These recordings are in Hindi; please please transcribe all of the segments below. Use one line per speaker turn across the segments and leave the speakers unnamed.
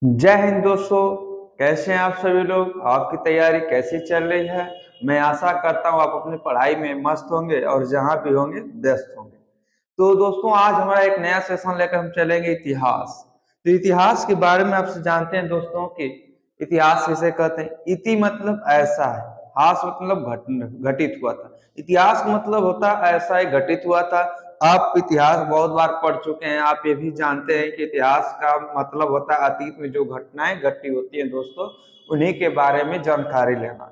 जय हिंद दोस्तों। कैसे हैं आप सभी लोग? आपकी तैयारी कैसी चल रही है? मैं आशा करता हूं आप अपनी पढ़ाई में मस्त होंगे और जहां भी होंगे व्यस्त होंगे। तो दोस्तों आज हमारा एक नया सेशन लेकर हम चलेंगे इतिहास। तो इतिहास के बारे में आपसे जानते हैं दोस्तों कि इतिहास किसे कहते हैं। इति मतलब ऐसा है, हास मतलब घटित हुआ था। इतिहास मतलब होता है ऐसा ही घटित हुआ था। आप इतिहास बहुत बार पढ़ चुके हैं, आप ये भी जानते हैं कि इतिहास का मतलब होता है अतीत में जो घटनाएं घटी होती हैं दोस्तों, उन्हीं के बारे में जानकारी लेना।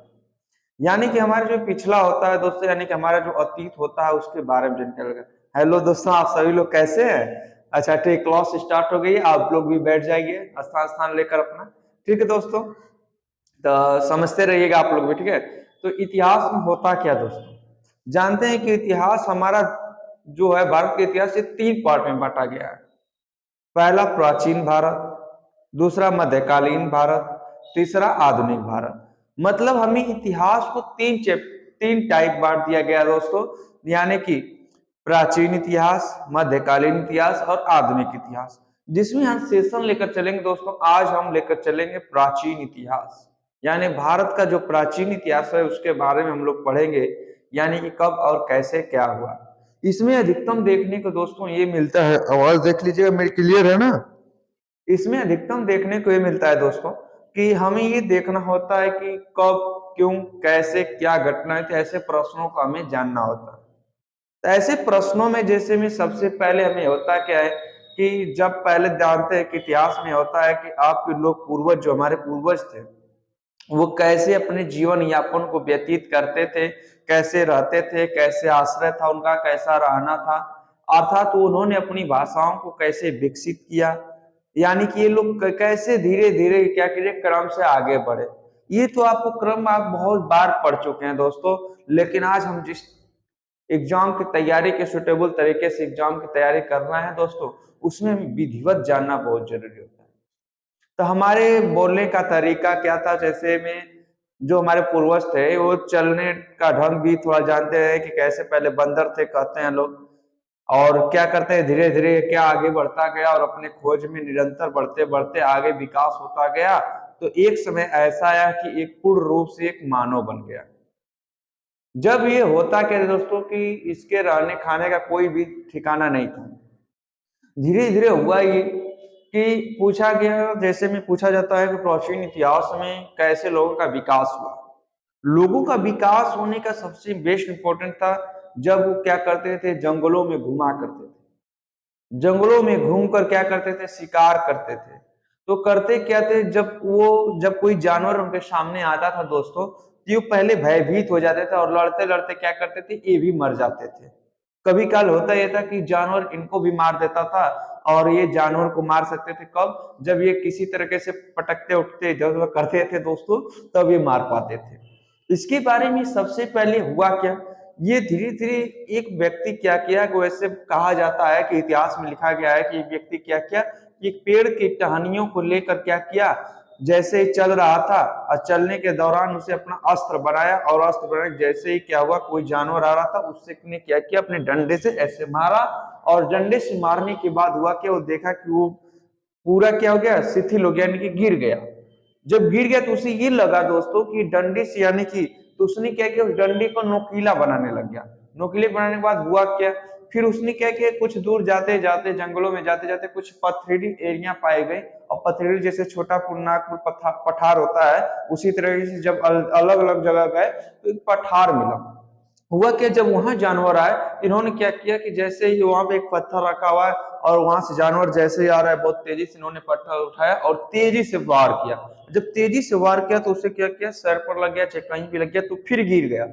यानी कि हमारा जो पिछला होता है दोस्तों, यानी कि हमारा जो अतीत होता है उसके बारे में जानकारी लेना। हेलो दोस्तों, आप सभी लोग कैसे हैं? अच्छा ठीक, क्लास स्टार्ट हो गई, आप लोग भी बैठ जाइए स्थान स्थान लेकर अपना। ठीक है दोस्तों, तो समझते रहिएगा आप लोग भी। ठीक है, तो इतिहास में होता क्या दोस्तों, जानते हैं कि इतिहास हमारा जो है भारत के इतिहास से तीन पार्ट में बांटा गया है। पहला प्राचीन भारत, दूसरा मध्यकालीन भारत, तीसरा आधुनिक भारत। मतलब हमें इतिहास को तीन टाइप बांट दिया गया दोस्तों, यानी कि प्राचीन इतिहास, मध्यकालीन इतिहास और आधुनिक इतिहास। जिसमें हम सेशन लेकर चलेंगे दोस्तों, आज हम लेकर चलेंगे प्राचीन इतिहास। यानी भारत का जो प्राचीन इतिहास है उसके बारे में हम लोग पढ़ेंगे, यानी कि कब और कैसे क्या हुआ। इसमें अधिकतम देखने को दोस्तों ये मिलता है, आवाज देख लीजिएगा मेरी क्लियर है ना? इसमें अधिकतम देखने को ये मिलता है दोस्तों कि हमें ये देखना होता है कि कब, क्यों, कैसे, क्या घटना है, तो ऐसे प्रश्नों का हमें जानना होता है। तो ऐसे प्रश्नों में जैसे में सबसे पहले हमें होता क्या है कि जब पहले जानते हैं कि इतिहास में होता है कि आपके लोग पूर्वज, जो हमारे पूर्वज थे, वो कैसे अपने जीवन यापन को व्यतीत करते थे, कैसे रहते थे, कैसे आश्रय था उनका, कैसा रहना था, अर्थात तो उन्होंने अपनी भाषाओं को कैसे विकसित किया। यानी कि ये लोग कैसे धीरे धीरे क्या किए, क्रम से आगे बढ़े। ये तो आपको क्रम आप बहुत बार पढ़ चुके हैं दोस्तों, लेकिन आज हम जिस एग्जाम की तैयारी के सुटेबल तरीके से एग्जाम की तैयारी करना है दोस्तों, उसमें विधिवत जानना बहुत जरूरी होता है। तो हमारे बोलने का तरीका क्या था, जैसे में जो हमारे पूर्वज थे वो चलने का ढंग भी थोड़ा जानते हैं कि कैसे पहले बंदर थे कहते हैं लोग, और क्या करते हैं धीरे धीरे क्या आगे बढ़ता गया और अपने खोज में निरंतर बढ़ते बढ़ते आगे विकास होता गया। तो एक समय ऐसा आया कि एक पूर्ण रूप से एक मानव बन गया। जब ये होता क्या दोस्तों कि इसके रहने खाने का कोई भी ठिकाना नहीं था। धीरे धीरे हुआ ये कि पूछा गया, जैसे में पूछा जाता है कि प्राचीन इतिहास में कैसे लोगों का विकास हुआ। लोगों का विकास होने का सबसे बेस्ट इंपॉर्टेंट था जब वो क्या करते थे, जंगलों में घुमा करते थे। जंगलों में घूमकर क्या करते थे, शिकार करते थे। तो करते क्या थे, जब कोई जानवर उनके सामने आता था दोस्तों, तो ये पहले भयभीत हो जाते थे और लड़ते लड़ते क्या करते थे, ये भी मर जाते थे। कभी काल होता यह था कि जानवर इनको भी मार देता था, और ये जानवर को मार सकते थे कब, जब ये किसी तरीके से पटकते उठते जब करते थे दोस्तों, तब ये मार पाते थे। इसके बारे में सबसे पहले हुआ क्या, ये धीरे धीरे एक व्यक्ति क्या किया, वैसे कहा जाता है कि इतिहास में लिखा गया है कि एक व्यक्ति क्या किया, एक पेड़ की टहनियों को लेकर क्या किया, जैसे ही चल रहा था और चलने के दौरान उसे अपना अस्त्र बनाया, और अस्त्र बनाने जैसे ही क्या हुआ, कोई जानवर आ रहा था उससे ने क्या किया, अपने डंडे से ऐसे मारा, और डंडे से मारने के बाद हुआ क्या, वो देखा कि वो पूरा क्या हो गया, शिथिल हो गया, यानी कि गिर गया। जब गिर गया तो उसे ये लगा दोस्तों कि डंडे से, यानी कि तो उसने क्या किया, उस डंडे को नोकीला बनाने लग गया। नोकीले बनाने के बाद हुआ क्या, फिर उसने क्या किया, कुछ दूर जाते जाते जंगलों में जाते जाते कुछ पथरीली एरिया पाए गए, और पथरीली जैसे छोटा नागपुर पठार होता है, उसी तरह से जब अलग अलग जगह गए तो एक पठार मिला। हुआ क्या, जब वहां जानवर आए, इन्होंने क्या किया कि जैसे ही वहां पे एक पत्थर रखा हुआ है और वहां से जानवर जैसे ही आ रहा है, बहुत तेजी से इन्होंने पत्थर उठाया और तेजी से वार किया। जब तेजी से वार किया तो उसे क्या किया, सर पर लग गया, चाहे कहीं भी लग गया, तो फिर गिर गया।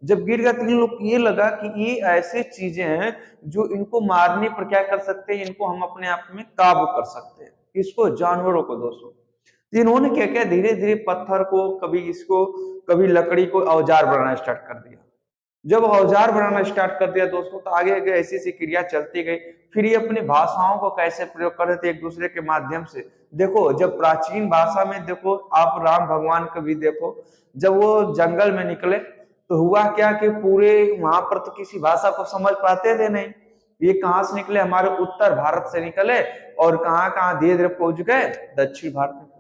जब गिर गया तो इन लोग ये लगा कि ये ऐसे चीजें हैं जो इनको मारने पर क्या कर सकते हैं, इनको हम अपने आप में काबू कर सकते हैं। इसको, जानवरों को दोस्तों। तो इन्होंने क्या किया, धीरे धीरे पत्थर को, कभी इसको, कभी लकड़ी को औजार बनाना स्टार्ट कर दिया। जब औजार बनाना स्टार्ट कर दिया दोस्तों, तो आगे आगे ऐसी ऐसी क्रिया चलती गई। फिर ये अपनी भाषाओं को कैसे प्रयोग कर रहे थे एक दूसरे के माध्यम से। देखो, जब प्राचीन भाषा में देखो, आप राम भगवान को भी देखो, जब वो जंगल में निकले तो हुआ क्या कि पूरे वहां पर तो किसी भाषा को समझ पाते थे नहीं। ये कहां से निकले, हमारे उत्तर भारत से निकले, और कहां कहां धीरे धीरे पहुंच गए, दक्षिण भारत में।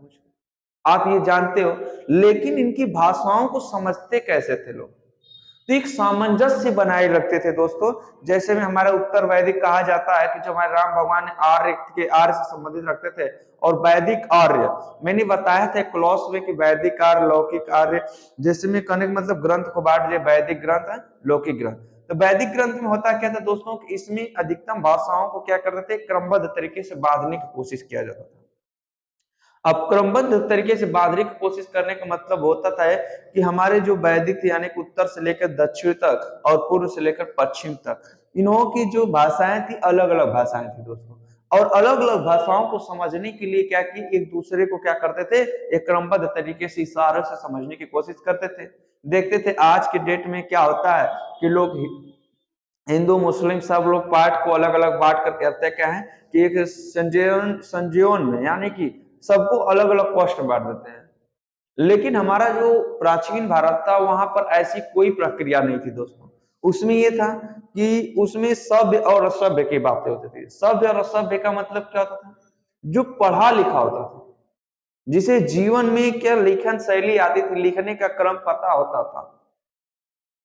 आप ये जानते हो। लेकिन इनकी भाषाओं को समझते कैसे थे लोग? तो एक सामंजस्य बनाए रखते थे दोस्तों। जैसे में हमारा उत्तर वैदिक कहा जाता है कि जो हमारे राम भगवान ने आर्य से संबंधित रखते थे, और वैदिक आर्य मैंने बताया था क्लॉस में कि वैदिक आर्य लौकिक आर्य, जैसे में कहने का मतलब ग्रंथ को बांट दिया, वैदिक ग्रंथ है लौकिक ग्रंथ। तो वैदिक ग्रंथ में होता क्या था दोस्तों कि इसमें अधिकतम भाषाओं को क्या करते थे, क्रमबद्ध तरीके से बांधने की कोशिश किया जाता था। अब क्रमबद्ध तरीके से बांधने की कोशिश करने का मतलब होता था कि हमारे जो वैदिक थे यानी कि उत्तर से लेकर दक्षिण तक और पूर्व से लेकर पश्चिम तक, इन्हों की जो भाषाएं थी अलग अलग भाषाएं थी दोस्तों। और अलग अलग भाषाओं को समझने के लिए क्या की, एक दूसरे को क्या करते थे, एक क्रमबद्ध तरीके से इशारों से समझने की कोशिश करते थे। देखते थे आज के डेट में क्या होता है कि लोग हिंदू मुस्लिम सब लोग पार्ट को अलग अलग बांट कर करते क्या है कि एक संजीवन में यानी कि सबको अलग अलग कॉस्ट बांट देते हैं। लेकिन हमारा जो प्राचीन भारत था वहां पर ऐसी कोई प्रक्रिया नहीं थी दोस्तों। उसमें ये था कि उसमें सभ्य और असभ्य की बातें होती थी। सभ्य और असभ्य का मतलब क्या होता था, जो पढ़ा लिखा होता था, जिसे जीवन में क्या लिखन शैली आती थी, लिखने का क्रम पता होता था,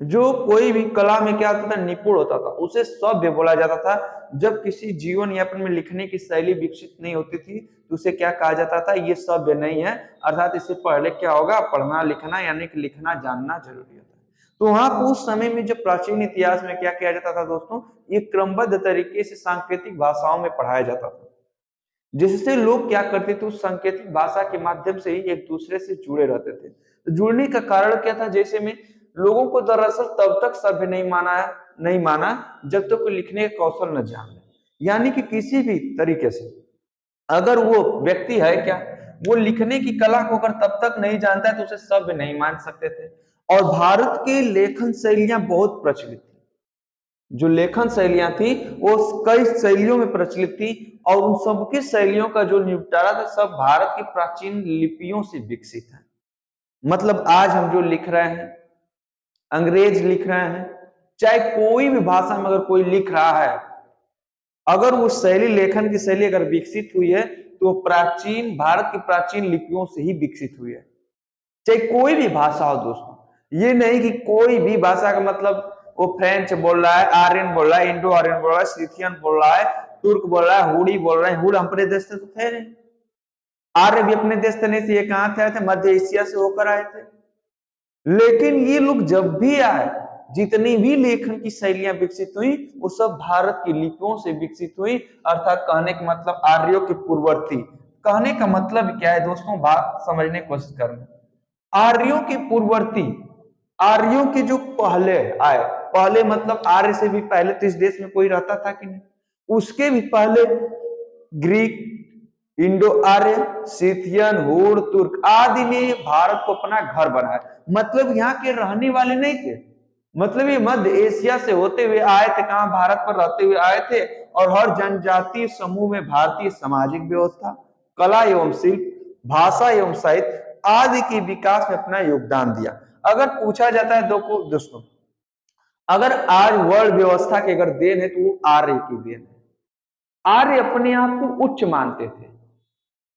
जो कोई भी कला में क्या होता था, निपुण होता था, उसे सभ्य बोला जाता था। जब किसी जीवन यापन में लिखने की शैली विकसित नहीं होती थी तो उसे क्या कहा जाता था, ये सभ्य नहीं है, अर्थात इससे पहले क्या होगा, पढ़ना लिखना यानी कि लिखना जानना जरूरी होता है। तो वहां पर उस समय में जब प्राचीन इतिहास में क्या किया जाता था दोस्तों, ये क्रमबद्ध तरीके से सांकेतिक भाषाओं में पढ़ाया जाता था, जिससे लोग क्या करते थे, उस सांकेतिक भाषा के माध्यम से ही एक दूसरे से जुड़े रहते थे। तो जुड़ने का कारण क्या था, जैसे में लोगों को दरअसल तब तक सभ्य नहीं माना जब तक कोई लिखने का कौशल न जान ले। यानी कि किसी भी तरीके से अगर वो व्यक्ति है क्या, वो लिखने की कला को अगर तब तक नहीं जानता है तो उसे सभ्य नहीं मान सकते थे। और भारत की लेखन शैलियां बहुत प्रचलित थी। जो लेखन शैलियां थी वो कई शैलियों में प्रचलित थी, और उन सबकी शैलियों का जो निपटारा था सब भारत की प्राचीन लिपियों से विकसित है। मतलब आज हम जो लिख रहे हैं, अंग्रेज लिख रहे हैं, चाहे कोई भी भाषा में अगर कोई लिख रहा है, अगर वो शैली लेखन की शैली अगर विकसित हुई है तो प्राचीन भारत की प्राचीन लिपियों से ही विकसित हुई है। चाहे कोई भी भाषा हो दोस्तों, ये नहीं कि कोई भी भाषा का मतलब वो फ्रेंच बोल रहा है, आर्यन बोल रहा है, इंडो आर्यन बोल रहा है, सीथियन बोल रहा है, तुर्क बोल रहा है, हुडी बोल रहे हैं। हुड अपने देश से तो थे नहीं, आर्य भी अपने देश से नहीं थे, ये कहां थे, आए थे, मध्य एशिया से होकर आए थे। लेकिन ये लोग जब भी आए, जितनी भी लेखन की शैलियां विकसित हुई वो सब भारत की लिपियों से विकसित हुई। अर्थात कहने का मतलब आर्यों के पूर्ववर्ती। कहने का मतलब क्या है दोस्तों, बात समझने की कोशिश करना। आर्यों के पूर्ववर्ती, आर्यों के जो पहले आए, पहले मतलब आर्य से भी पहले तो इस देश में कोई रहता था कि नहीं, उसके भी पहले ग्रीक, इंडो आर्य, सीथियन, हुड, तुर्क आदि ने भारत को अपना घर बनाया। मतलब यहाँ के रहने वाले नहीं थे, मतलब ये मध्य एशिया से होते हुए आए थे, कहां, भारत पर रहते हुए आए थे। और हर जनजातीय समूह में भारतीय सामाजिक व्यवस्था, कला एवं शिल्प, भाषा एवं साहित्य आदि के विकास में अपना योगदान दिया। अगर पूछा जाता है दोस्तों, अगर आज वर्ल्ड व्यवस्था की अगर देन है तो वो आर्य की देन है। आर्य अपने आप को उच्च मानते थे,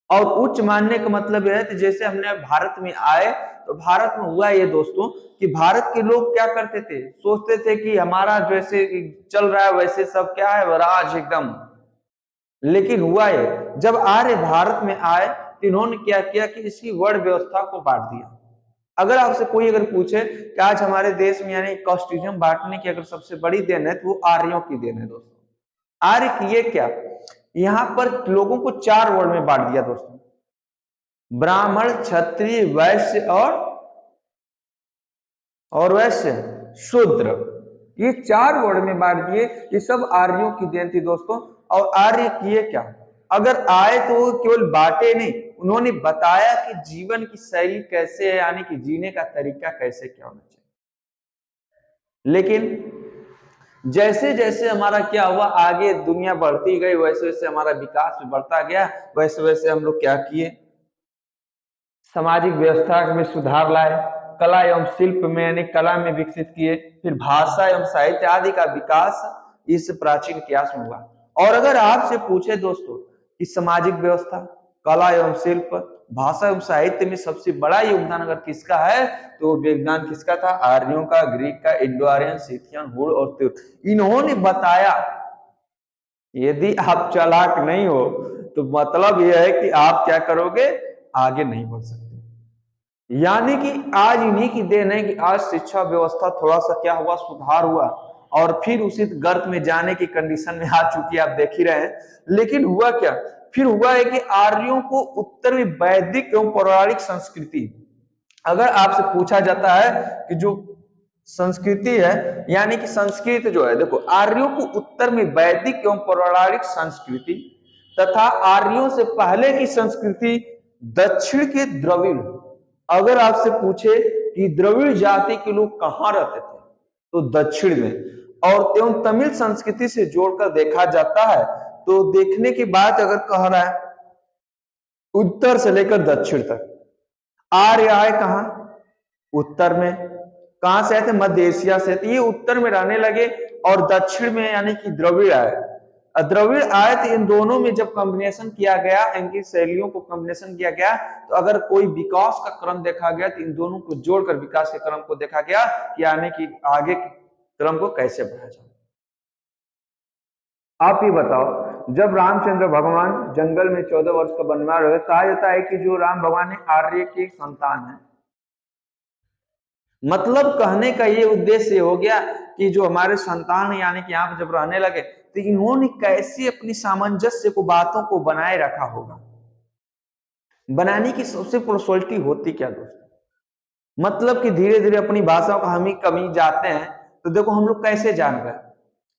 और उच्च मानने का मतलब यह है कि जैसे हमने भारत में आए तो भारत में हुआ ये दोस्तों कि भारत के लोग क्या करते थे, सोचते थे कि हमारा जैसे चल रहा है वैसे सब क्या है, राज एकदम। लेकिन हुआ ये, जब आर्य भारत में आए तो इन्होंने क्या किया कि इसकी वर्ण व्यवस्था को बांट दिया। अगर आपसे कोई अगर पूछे कि आज हमारे देश में यानी कॉस्टिज्म बांटने की अगर सबसे बड़ी देन है तो वो आर्यों की देन है दोस्तों। आर्य किए क्या, यहां पर लोगों को 4 वर्ग में बांट दिया दोस्तों, ब्राह्मण, क्षत्रिय, वैश्य और वैश्य शूद्र, ये 4 वर्ग में बांट दिए। ये सब आर्यों की देन थी दोस्तों। और आर्य किए क्या, अगर आए तो वो केवल बांटे नहीं, उन्होंने बताया कि जीवन की शैली कैसे है, यानी कि जीने का तरीका कैसे क्या होना चाहिए। लेकिन जैसे जैसे हमारा क्या हुआ, आगे दुनिया बढ़ती गई, वैसे वैसे हमारा विकास भी बढ़ता गया, वैसे वैसे हम लोग क्या किए, सामाजिक व्यवस्था में सुधार लाए, कला एवं शिल्प में यानी कला में विकसित किए, फिर भाषा एवं साहित्य आदि का विकास इस प्राचीन इतिहास में हुआ। और अगर आपसे पूछे दोस्तों कि सामाजिक व्यवस्था, कला एवं शिल्प भाषा एवं साहित्य में सबसे बड़ा योगदान अगर किसका है तो योगदान किसका था? आर्यों का, ग्रीक का, इंडो आर्यन, सिथियन, हुड़ और त्यूर। इन्होंने बताया। यदि आप चालाक नहीं हो तो मतलब यह है कि आप क्या करोगे, आगे नहीं बढ़ सकते। यानी कि आज इन्हीं की देन है कि आज शिक्षा व्यवस्था थोड़ा सा क्या हुआ, सुधार हुआ और फिर उसी गर्त में जाने की कंडीशन में आ चुकी है, आप देख ही रहे हैं। लेकिन हुआ क्या, फिर हुआ है कि आर्यों को उत्तर में वैदिक एवं पौराणिक संस्कृति, अगर आपसे पूछा जाता है कि जो संस्कृति है यानी कि संस्कृत जो है, देखो आर्यों को उत्तर में वैदिक एवं पौराणिक संस्कृति तथा आर्यों से पहले की संस्कृति दक्षिण के द्रविड़, अगर आपसे पूछे कि द्रविड़ जाति के लोग कहां रहते थे तो दक्षिण में, और एवं तमिल संस्कृति से जोड़कर देखा जाता है तो देखने के बाद अगर कह रहा है उत्तर से लेकर दक्षिण तक, आर्य आए कहां, उत्तर में। कहां से आए थे? मध्य एशिया से। तो ये उत्तर में रहने लगे और दक्षिण में यानी कि द्रविड़ आए। द्रविड़ आए तो इन दोनों में जब कॉम्बिनेशन किया गया, इनकी शैलियों को कॉम्बिनेशन किया गया, तो अगर कोई विकास का क्रम देखा गया तो इन दोनों को जोड़कर विकास के क्रम को देखा गया कि यानी कि आगे के क्रम को कैसे बढ़ाया जाए। आप ही बताओ, जब रामचंद्र भगवान जंगल में 14 वर्ष का वनवास रहे, कहा जाता है कि जो राम भगवान है आर्य की संतान है। मतलब कहने का ये उद्देश्य हो गया कि जो हमारे संतान यानी कि यहाँ जब रहने लगे तो इन्होंने कैसे अपनी सामंजस्य को, बातों को बनाए रखा होगा। बनाने की सबसे प्रोसोलिटी होती क्या दोस्तों, मतलब कि धीरे धीरे अपनी भाषा को हम ही कमी जाते हैं। तो देखो हम लोग कैसे जान गए,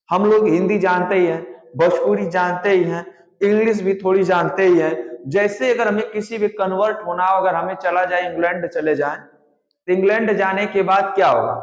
हम लोग हिंदी जानते ही हैं, भोजपुरी जानते ही हैं, इंग्लिश भी थोड़ी जानते ही हैं। जैसे अगर हमें किसी भी कन्वर्ट होना हो, अगर हमें चला जाए इंग्लैंड चले जाएं, तो इंग्लैंड जाने के बाद क्या होगा,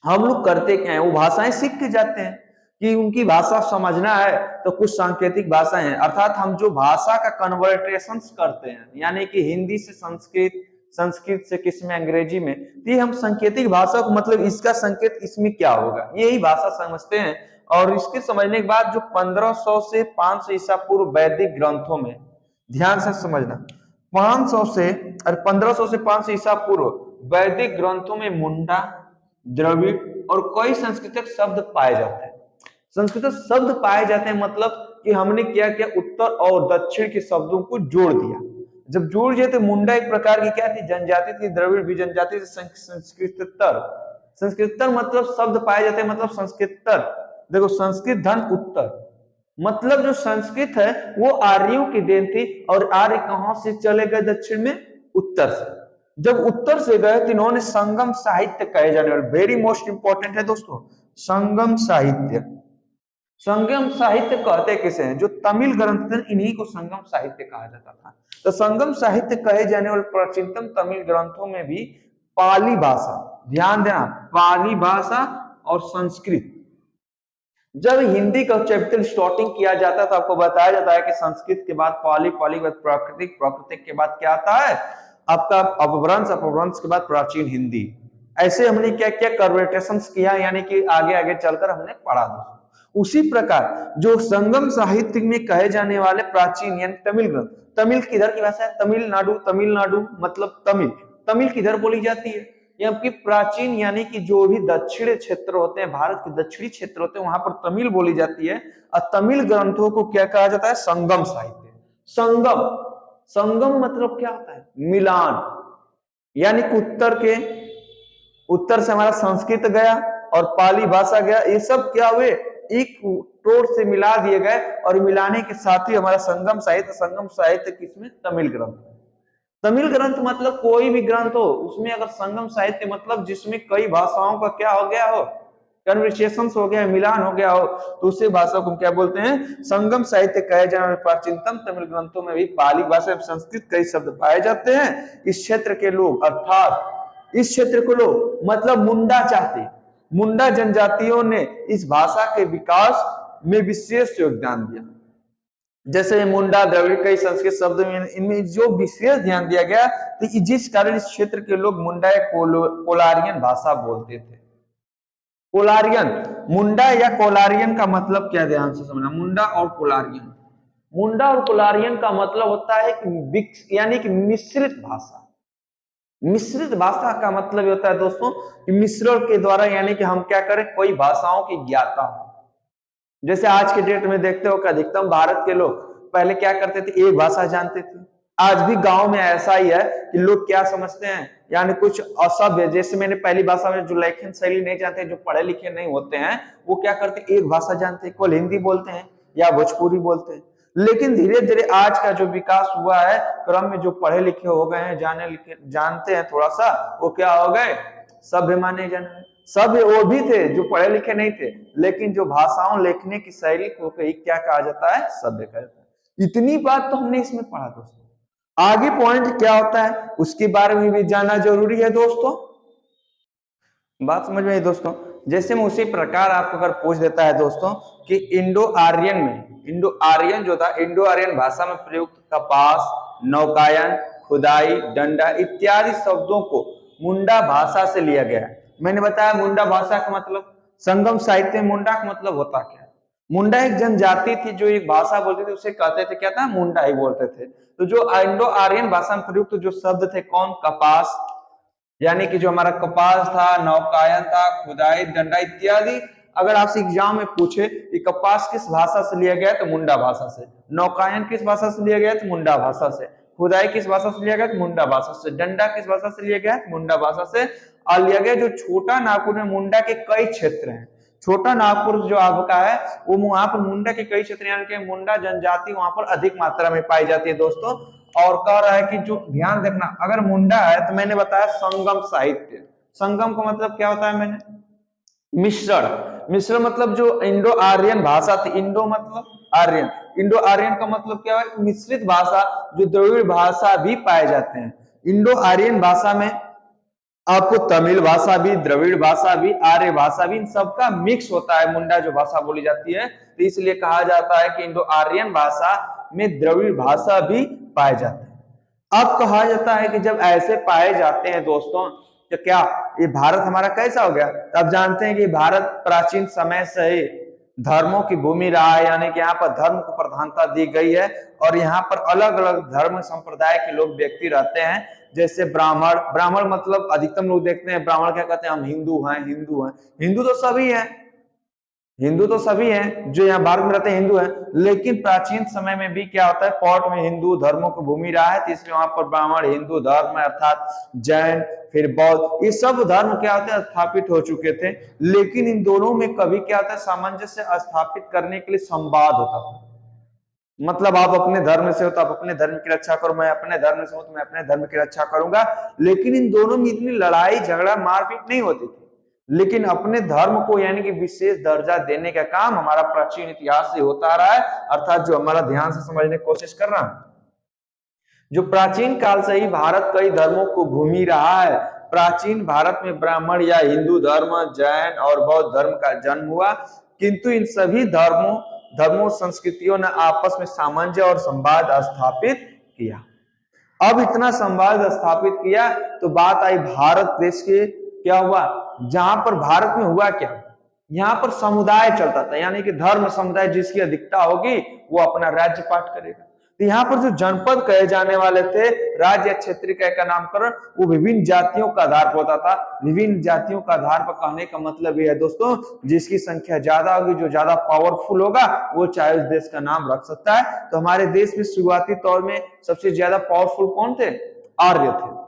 हम लोग करते क्या है, वो भाषाएं सीख के जाते हैं कि उनकी भाषा समझना है तो कुछ सांकेतिक भाषाएं हैं, अर्थात हम जो भाषा का कन्वर्टेशन करते हैं यानी कि हिंदी से संस्कृत, संस्कृत से किस में अंग्रेजी में, ये हम सांकेतिक भाषा को मतलब इसका संकेत इसमें क्या होगा यही भाषा समझते हैं। और इसके समझने के बाद जो 1500 से 500 ईसा पूर्व वैदिक ग्रंथों में, ध्यान से समझना, 500 से और 1500 से 500 ईसा पूर्व वैदिक ग्रंथों में मुंडा, द्रविड़ और कई सांस्कृतिक शब्द पाए जाते हैं। संस्कृत शब्द पाए जाते हैं मतलब कि हमने क्या किया, उत्तर और दक्षिण के शब्दों को जोड़ दिया। जब जोड़ दिए तो मुंडा एक प्रकार की क्या थी, जनजाति थी, द्रविड़ भी जनजाति थी, संस्कृतर, संस्कृतर मतलब शब्द पाए जाते हैं मतलब संस्कृतर। देखो संस्कृत धन उत्तर, मतलब जो संस्कृत है वो आर्यों की देन थी और आर्य कहां से चले गए दक्षिण में, उत्तर से। जब उत्तर से गए तो इन्होंने संगम साहित्य कहे जाने वाले, वेरी मोस्ट इंपॉर्टेंट है दोस्तों, संगम साहित्य। संगम साहित्य कहते किसे हैं, जो तमिल ग्रंथ थे इन्हीं को संगम साहित्य कहा जाता था। तो संगम साहित्य कहे जाने वाले प्राचीनतम तमिल ग्रंथों में भी पाली भाषा, ध्यान देना, पाली भाषा और संस्कृत। जब हिंदी का चैप्टर स्टार्टिंग किया जाता था आपको बताया जाता है कि संस्कृत के बाद पाली, पाली के बाद प्राकृतिक, प्राकृतिक के बाद क्या आता है आपका अपभ्रंश, अपभ्रंश के बाद प्राचीन हिंदी। ऐसे हमने क्या क्या कन्वर्टेशंस किया यानी कि आगे आगे चलकर हमने पढ़ा। उसी प्रकार जो संगम साहित्य में कहे जाने वाले प्राचीन यानी तमिल ग्रंथ, तमिल किधर की भाषा है, तमिलनाडु, तमिलनाडु मतलब तमिल, तमिल किधर बोली जाती है, आपकी प्राचीन यानी कि जो भी दक्षिणी क्षेत्र होते हैं, भारत के दक्षिणी क्षेत्र होते हैं वहां पर तमिल बोली जाती है। और तमिल ग्रंथों को क्या कहा जाता है, संगम साहित्य। संगम, संगम मतलब क्या होता है, मिलान, यानी कि उत्तर से हमारा संस्कृत गया और पाली भाषा गया, ये सब क्या हुए एक टोर से मिला दिए गए और मिलाने के साथ ही हमारा संगम साहित्य। संगम साहित्य किसमें, तमिल ग्रंथ। तमिल ग्रंथ मतलब कोई भी ग्रंथ हो उसमें अगर संगम साहित्य मतलब जिसमें कई भाषाओं का क्या हो गया हो, कन्वर्सेशन हो गया, मिलान हो गया हो, तो उसे भाषा को क्या बोलते हैं, संगम साहित्य कहे जाने वाले प्राचीनतम तमिल ग्रंथों में भी पाली भाषा संस्कृत कई शब्द पाए जाते हैं। इस क्षेत्र के लोग अर्थात इस क्षेत्र के लोग मतलब मुंडा जाति, मुंडा जनजातियों ने इस भाषा के विकास में विशेष योगदान दिया। जैसे मुंडा, द्रविड़, कई संस्कृत शब्द में इनमें जो विशेष ध्यान दिया गया, तो जिस कारण इस क्षेत्र के लोग मुंडा या कोलारियन भाषा बोलते थे। कोलारियन, मुंडा या कोलारियन का मतलब क्या, ध्यान से समझना, मुंडा और कोलारियन, मुंडा और कोलारियन का मतलब होता है कि यानी कि मिश्रित भाषा। मिश्रित भाषा का मतलब ये होता है दोस्तों कि मिश्रण के द्वारा यानी कि हम क्या करें, कोई भाषाओं की ज्ञाता हो। जैसे आज के डेट में देखते हो कि अधिकतम भारत के लोग पहले क्या करते थे, एक भाषा जानते थे। आज भी गांव में ऐसा ही है कि लोग क्या समझते हैं, यानी कुछ असभ्य, जैसे मैंने पहली भाषा में जो लेखन शैली नहीं जानते, जो पढ़े लिखे नहीं होते हैं, वो क्या करते, एक भाषा जानते हैं, केवल हिंदी बोलते हैं या भोजपुरी बोलते हैं। लेकिन धीरे धीरे आज का जो विकास हुआ है क्रम में, जो पढ़े लिखे हो गए हैं, जाने लिखे जानते हैं थोड़ा सा, वो क्या हो गए, सभ्य माने जाने। सभ्य वो भी थे जो पढ़े लिखे नहीं थे, लेकिन जो भाषाओं लिखने की शैली को क्या कहा जाता है, सभ्य कहता है। इतनी बात तो हमने इसमें पढ़ा दोस्तों। आगे पॉइंट क्या होता है उसके बारे में भी जानना जरूरी है दोस्तों। बात समझ में आई दोस्तों। जैसे में उसी प्रकार आपको अगर पूछ देता है दोस्तों कि इंडो आर्यन में, इंडो आर्यन जो था, इंडो आर्यन भाषा में प्रयुक्त कपास, नौकायन, खुदाई, डंडा इत्यादि शब्दों को मुंडा भाषा से लिया गया है। मैंने बताया मुंडा भाषा का मतलब, संगम साहित्य में मुंडा का मतलब होता क्या है। मुंडा एक जनजाति थी जो एक भाषा बोलती थी, उसे कहते थे क्या था, मुंडा ही बोलते थे। तो जो इंडो आर्यन भाषा में प्रयुक्त जो शब्द थे, कौन, कपास, यानी कि जो हमारा कपास था, नौकायन था, खुदाई, डंडा इत्यादि। अगर आपसे एग्जाम में पूछे कि कपास किस भाषा से लिया गया तो मुंडा भाषा से, नौकायन किस भाषा से लिया गया तो मुंडा भाषा से, खुदाई किस भाषा से लिया गया तो मुंडा भाषा से, डंडा किस भाषा से लिया गया मुंडा भाषा से। और लिया गया जो छोटा नागपुर में मुंडा के कई क्षेत्र हैं, छोटा नागपुर जो आपका है वो वहां पर मुंडा के कई क्षेत्र, यानी कि मुंडा जनजाति वहां पर अधिक मात्रा में पाई जाती है दोस्तों। और कह रहा है कि जो ध्यान देखना, अगर मुंडा है तो मैंने बताया संगम साहित्य। संगम का मतलब क्या होता है, मैंने मिश्रण, मिश्रण मतलब जो इंडो आर्यन भाषा थी, इंडो मतलब आर्यन, इंडो आर्यन का मतलब क्या है, मिश्रित भाषा, जो द्रविड़ भाषा भी पाए जाते हैं। इंडो आर्यन भाषा में आपको तमिल भाषा भी, द्रविड़ भाषा भी, आर्य भाषा भी, इन सबका मिक्स होता है मुंडा जो भाषा बोली जाती है। तो इसलिए कहा जाता है कि इंडो आर्यन भाषा में द्रविड़ भाषा भी पाए जाते हैं। अब कहा जाता है कि जब ऐसे पाए जाते हैं दोस्तों, तो क्या ये भारत हमारा कैसा हो गया। अब जानते हैं कि भारत प्राचीन समय से ही धर्मों की भूमि रहा है, यानी कि यहाँ पर धर्म को प्रधानता दी गई है और यहाँ पर अलग अलग धर्म संप्रदाय के लोग व्यक्ति रहते हैं। जैसे ब्राह्मण, ब्राह्मण मतलब अधिकतम लोग देखते हैं ब्राह्मण क्या कहते हैं, हम हिंदू हैं, हिंदू हैं, हिंदू तो सभी हैं, हिंदू तो सभी हैं जो यहाँ भारत में रहते हैं, हिंदू हैं। लेकिन प्राचीन समय में भी क्या होता है, पौट में हिंदू धर्मों की भूमि रहा है, तो इसलिए वहां पर ब्राह्मण, हिंदू धर्म अर्थात जैन, फिर बौद्ध, ये सब धर्म क्या होते हैं, स्थापित हो चुके थे। लेकिन इन दोनों में कभी क्या होता है, सामंजस्य स्थापित करने के लिए संवाद होता था। मतलब आप अपने धर्म से हो तो आप अपने धर्म की रक्षा करो, मैं अपने धर्म से हूं तो मैं अपने धर्म की रक्षा करूंगा। लेकिन इन दोनों में इतनी लड़ाई झगड़ा मारपीट नहीं होती थी। लेकिन अपने धर्म को यानी कि विशेष दर्जा देने का काम हमारा प्राचीन इतिहास से होता रहा है, अर्थात जो हमारा ध्यान से समझने की कोशिश कर रहा है। जो प्राचीन काल से ही भारत कई धर्मों को भूमि रहा है। प्राचीन भारत में ब्राह्मण या हिंदू धर्म, जैन और बौद्ध धर्म का जन्म हुआ, किंतु इन सभी धर्मों संस्कृतियों ने आपस में सामंजस्य और संवाद स्थापित किया। अब इतना संवाद स्थापित किया तो बात आई भारत देश के, क्या हुआ, जहां पर भारत में हुआ क्या, यहाँ पर समुदाय चलता था, यानी कि धर्म समुदाय जिसकी अधिकता होगी वो अपना राज्य पाठ करेगा। तो यहाँ पर जो जनपद कहे जाने वाले थे, राज्य या क्षेत्र का नामकरण, वो विभिन्न जातियों का आधार पर होता था। विभिन्न जातियों का आधार पर कहने का मतलब ये है दोस्तों, जिसकी संख्या ज्यादा होगी, जो ज्यादा पावरफुल होगा, वो चाहे उस देश का नाम रख सकता है। तो हमारे देश में शुरुआती तौर में सबसे ज्यादा पावरफुल कौन थे, आर्य थे।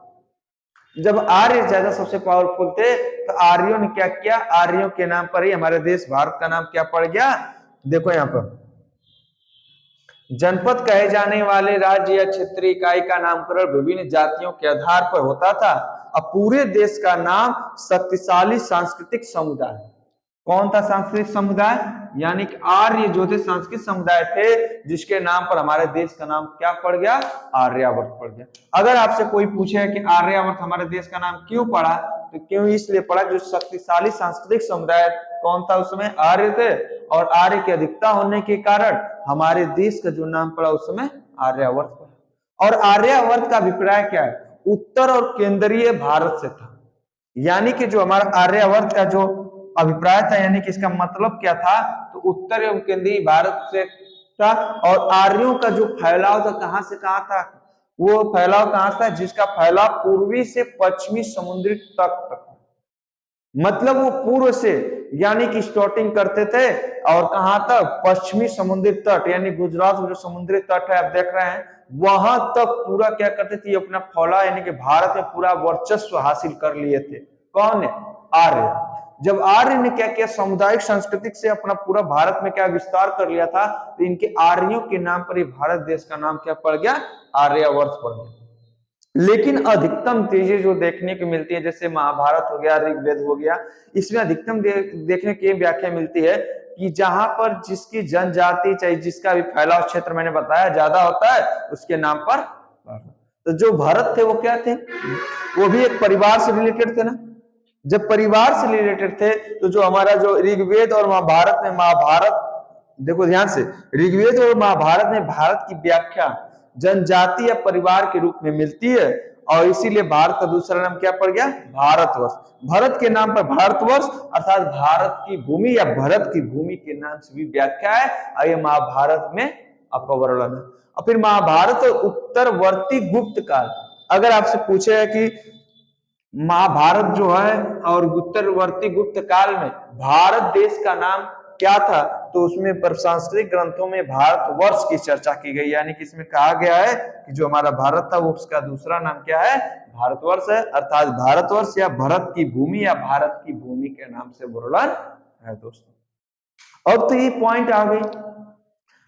जब आर्य ज्यादा सबसे पावरफुल थे तो आर्यों ने क्या किया, आर्यों के नाम पर ही हमारे देश भारत का नाम क्या पड़ गया। देखो यहाँ पर जनपद कहे जाने वाले राज्य या क्षेत्रीय इकाई का नामकरण विभिन्न जातियों के आधार पर होता था। अब पूरे देश का नाम शक्तिशाली सांस्कृतिक समुदाय, कौन था सांस्कृतिक समुदाय, यानी कि आर्य जो थे सांस्कृतिक समुदाय थे, जिसके नाम पर हमारे देश का नाम क्या पड़ गया, आर्यावर्त पड़ गया। अगर आपसे कोई पूछे कि आर्यावर्त हमारे देश का नाम क्यों पड़ा, तो क्यों इसलिए पड़ा, जो शक्तिशाली सांस्कृतिक समुदाय कौन था उस समय, आर्य थे, और आर्य की अधिकता होने के कारण हमारे देश का जो नाम पड़ा उस समय आर्यावर्त पड़ा। और आर्यावर्त का अभिप्राय क्या है, उत्तर और केंद्रीय भारत से था। यानी कि जो हमारा आर्यावर्त का जो अभिप्राय था, यानी कि इसका मतलब क्या था, तो उत्तर एवं केंद्रीय भारत से था। और आर्यों का जो फैलाव था कहां से कहां था, वो फैलाव कहां था, जिसका फैलाव पूर्वी से पश्चिमी समुद्री तट तक, मतलब वो पूर्व से यानी कि स्टार्टिंग करते थे और कहां तक, पश्चिमी समुद्री तट यानी गुजरात में जो समुद्री तट है आप देख रहे हैं, वहां तक पूरा क्या करते थे, अपना फौला यानी कि भारत में पूरा वर्चस्व हासिल कर लिए थे। कौन है, आर्य। जब आर्य ने क्या किया, सामुदायिक सांस्कृतिक से अपना पूरा भारत में क्या विस्तार कर लिया था, तो इनके आर्यों के नाम पर ही भारत देश का नाम क्या पड़ गया, आर्यावर्त पड़ गया। लेकिन अधिकतम तेजी जो देखने को मिलती है, जैसे महाभारत हो गया, ऋग्वेद हो गया, इसमें अधिकतम देखने की व्याख्या मिलती है कि जहां पर जिसकी जनजाति चाहे जिसका भी फैलाव क्षेत्र मैंने बताया ज्यादा होता है, उसके नाम पर। तो जो भरत थे वो क्या थे, वो भी एक परिवार से रिलेटेड थे ना। जब परिवार से रिलेटेड थे तो जो हमारा जो ऋग्वेद और महाभारत में, महाभारत देखो ध्यान से, ऋग्वेद और महाभारत में भारत की व्याख्या जनजाति या परिवार के रूप में मिलती है, और इसीलिए भारत का दूसरा नाम क्या पड़ गया, भारतवर्ष। भरत के नाम पर भारतवर्ष अर्थात भारत की भूमि या भरत की भूमि के नाम से भी व्याख्या है, और ये महाभारत में आपका वर्णन है। और फिर महाभारत उत्तरवर्ती गुप्त काल, अगर आपसे पूछे कि महाभारत जो है और उत्तरवर्ती गुप्त काल में भारत देश का नाम क्या था, तो उसमें सांस्कृतिक ग्रंथों में भारतवर्ष की चर्चा की गई, यानी कि इसमें कहा गया है कि जो हमारा भारत था वो उसका दूसरा नाम क्या है, भारतवर्ष है, अर्थात भारतवर्ष या भरत की भूमि या भारत की भूमि के नाम से वर्णन है दोस्तों। अब तो ये पॉइंट आ गई,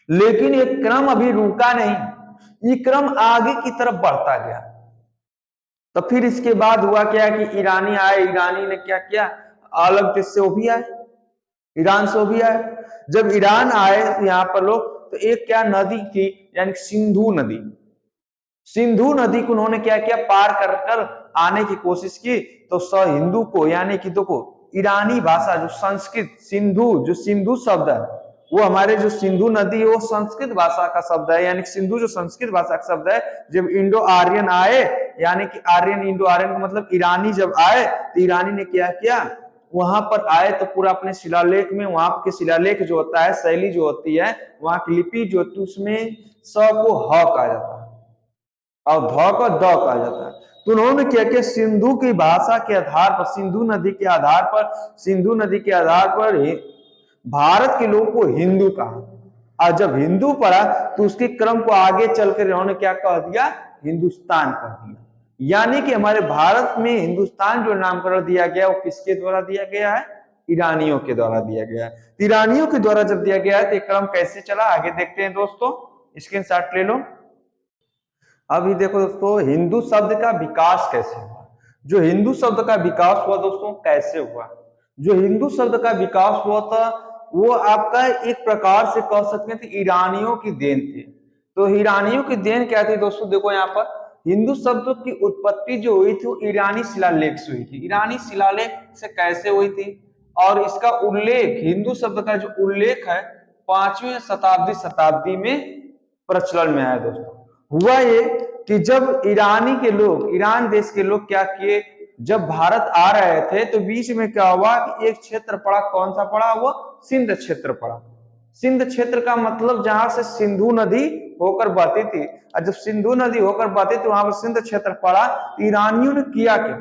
लेकिन ये क्रम अभी रुका नहीं, ये क्रम आगे की तरफ बढ़ता गया। तो फिर इसके बाद हुआ क्या कि ईरानी आए, ईरानी ने क्या किया, अलग देश से वो भी आए, ईरान से वो भी आए। जब ईरान आए तो यहाँ पर लोग, तो एक क्या नदी थी, यानी सिंधु नदी, सिंधु नदी को उन्होंने क्या किया, पार कर कर आने की कोशिश की। तो हिंदू को यानी कि देखो ईरानी भाषा जो संस्कृत, सिंधु जो सिंधु शब्द है, वो हमारे जो सिंधु नदी है वो संस्कृत भाषा का शब्द है, यानी सिंधु जो संस्कृत भाषा का शब्द है। जब इंडो आर्यन आए, यानी कि आर्यन, इंडो आर्यन का मतलब ईरानी जब आए, तो ईरानी ने क्या किया, वहां पर आए तो पूरा अपने शिलालेख में, वहां के शिलालेख जो होता है, शैली जो होती है, वहां की लिपि जो होती है, उसमें स को ह कहा जाता है और ध को द कहा जाता है। तो उन्होंने क्या किया, सिंधु की भाषा के आधार पर, सिंधु नदी के आधार पर, सिंधु नदी के आधार पर भारत के लोगों को हिंदू कहा। और जब हिंदू पढ़ा तो उसके क्रम को आगे चलकर इन्होंने क्या कह दिया, हिंदुस्तान कह दिया। यानी कि हमारे भारत में हिंदुस्तान जो नामकरण दिया गया वो किसके द्वारा दिया गया है, ईरानियों के द्वारा दिया गया है। ईरानियों के द्वारा जब दिया गया है तो क्रम कैसे चला, आगे देखते हैं दोस्तों, स्क्रीनशॉट ले लो। अभी देखो दोस्तों, हिंदू शब्द का विकास कैसे हुआ। जो हिंदू शब्द का विकास हुआ दोस्तों कैसे हुआ, जो हिंदू शब्द का विकास हुआ था वो आपका एक प्रकार से कह सकते हैं ईरानियों की देन थी। तो ईरानियों की देन क्या थी दोस्तों, देखो यहाँ पर हिंदू शब्द की उत्पत्ति जो हुई थी वो ईरानी शिलालेख से हुई थी। ईरानी शिलालेख से कैसे हुई थी, और इसका उल्लेख, हिंदू शब्द का जो उल्लेख है 5वीं शताब्दी में प्रचलन में आया दोस्तों। हुआ ये कि जब ईरानी के लोग, ईरान देश के लोग क्या किए, जब भारत आ रहे थे तो बीच में क्या हुआ कि एक क्षेत्र पड़ा, कौन सा पड़ा, वो सिंध क्षेत्र पड़ा। सिंध क्षेत्र का मतलब जहां से सिंधु नदी होकर बहती थी, और जब सिंधु नदी होकर बहती थी वहां पर सिंध क्षेत्र पड़ा। ईरानियों ने किया क्या,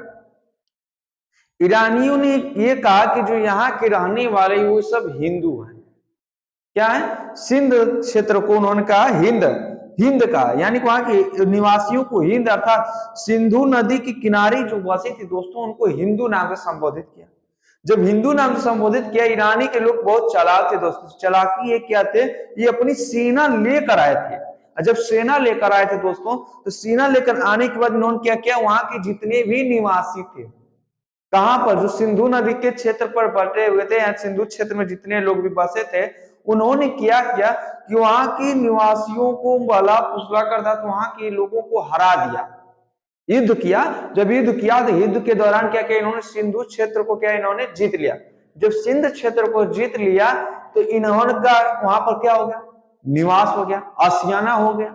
ईरानियों ने ये कहा कि जो यहाँ के रहने वाले वो सब हिंदू हैं। क्या है, सिंध क्षेत्र को उन्होंने कहा हिंद, हिंद का, यानी वहां के निवासियों को हिंद अर्थात सिंधु नदी की किनारे जो बसे थे दोस्तों उनको हिंदू नाम से संबोधित किया। जब हिंदू नाम से संबोधित किया, ईरानी के लोग बहुत चालाक थे दोस्तों। चालाकी ये क्या थे, ये अपनी सेना लेकर आए थे। जब सेना लेकर आए थे दोस्तों, तो सेना लेकर आने के बाद उन्होंने क्या किया, वहां के जितने भी निवासी थे, कहां पर, जो सिंधु नदी के क्षेत्र पर बटे हुए थे, सिंधु क्षेत्र में जितने लोग भी बसे थे, उन्होंने क्या किया कि वहां के निवासियों को भला फुसला कर था, तो वहां के लोगों को हरा दिया, युद्ध किया। जब युद्ध किया तो युद्ध के दौरान क्या किया, इन्होंने सिंधु क्षेत्र को क्या, इन्होंने जीत लिया। जब सिंध क्षेत्र को जीत लिया तो इन्होंने का वहां पर क्या हो गया, निवास हो गया, आसियाना हो गया।